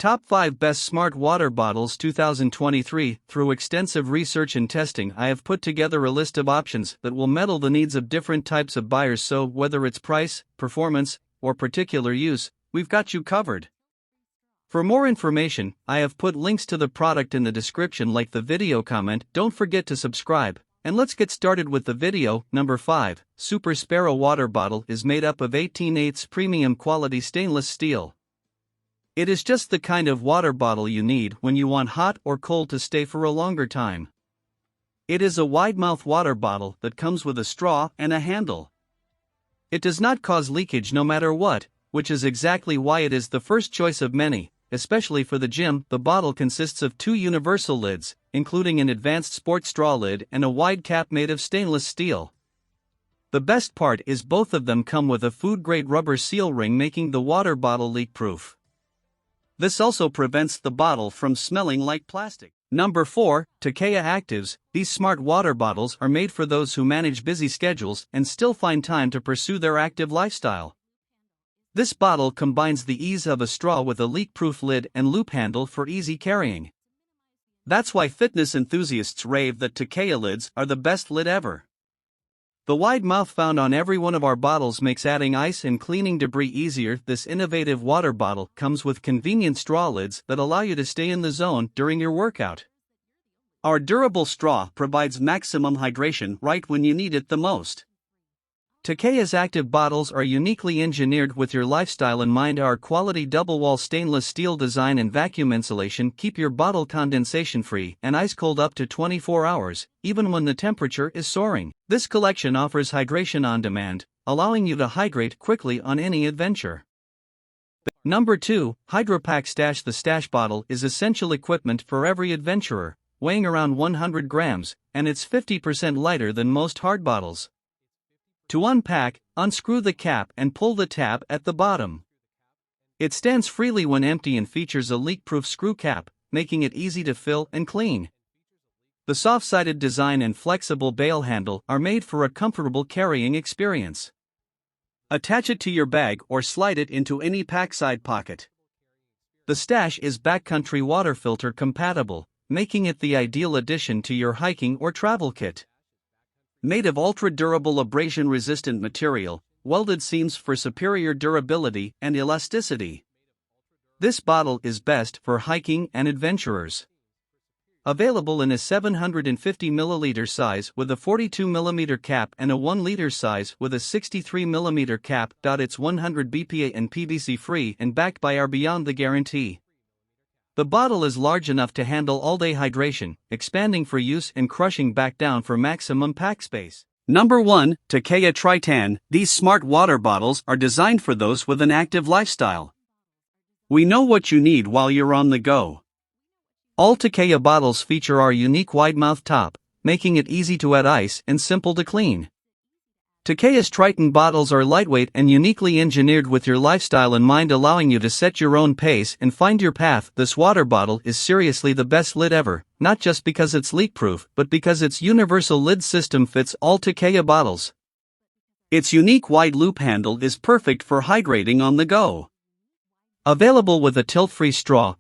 Top 5 Best Smart Water Bottles 2023. Through extensive research and testing, I have put together a list of options that will meet the needs of different types of buyers, so whether it's price, performance, or particular use, we've got you covered. For more information, I have put links to the product in the description. Like the video, comment, don't forget to subscribe, and let's get started with the video. Number 5, Super Sparrow Water Bottle is made up of 18/8 premium quality stainless steel. It is just the kind of water bottle you need when you want hot or cold to stay for a longer time. It is a wide-mouth water bottle that comes with a straw and a handle. It does not cause leakage no matter what, which is exactly why it is the first choice of many, especially for the gym. The bottle consists of 2 universal lids, including an advanced sport straw lid and a wide cap made of stainless steel. The best part is both of them come with a food-grade rubber seal ring, making the water bottle leak-proof. This also prevents the bottle from smelling like plastic. Number 4, Takaya Actives. These smart water bottles are made for those who manage busy schedules and still find time to pursue their active lifestyle. This bottle combines the ease of a straw with a leak-proof lid and loop handle for easy carrying. That's why fitness enthusiasts rave that Takaya lids are the best lid ever. The wide mouth found on every one of our bottles makes adding ice and cleaning debris easier. This innovative water bottle comes with convenient straw lids that allow you to stay in the zone during your workout. Our durable straw provides maximum hydration right when you need it the most. Takaya's active bottles are uniquely engineered with your lifestyle in mind. Our quality double-wall stainless steel design and vacuum insulation keep your bottle condensation-free and ice-cold up to 24 hours, even when the temperature is soaring. This collection offers hydration on demand, allowing you to hydrate quickly on any adventure. Number 2, Hydropack Stash. The Stash bottle is essential equipment for every adventurer, weighing around 100 grams, and it's 50% lighter than most hard bottles. To unpack, unscrew the cap and pull the tab at the bottom. It stands freely when empty and features a leak-proof screw cap, making it easy to fill and clean. The soft-sided design and flexible bail handle are made for a comfortable carrying experience. Attach it to your bag or slide it into any pack side pocket. The Stash is backcountry water filter compatible, making it the ideal addition to your hiking or travel kit. Made of ultra-durable abrasion-resistant material, welded seams for superior durability and elasticity. This bottle is best for hiking and adventurers. Available in a 750 ml size with a 42 mm cap and a 1 liter size with a 63 mm cap. It's 100 BPA and PVC-free and backed by our Beyond the Guarantee. The bottle is large enough to handle all-day hydration, expanding for use and crushing back down for maximum pack space. Number 1, Takaya Tritan. These smart water bottles are designed for those with an active lifestyle. We know what you need while you're on the go. All Takaya bottles feature our unique wide-mouth top, making it easy to add ice and simple to clean. Takaya's Tritan bottles are lightweight and uniquely engineered with your lifestyle in mind, allowing you to set your own pace and find your path. This water bottle is seriously the best lid ever, not just because it's leak-proof, but because its universal lid system fits all Takaya bottles. Its unique wide loop handle is perfect for hydrating on the go. Available with a tilt-free straw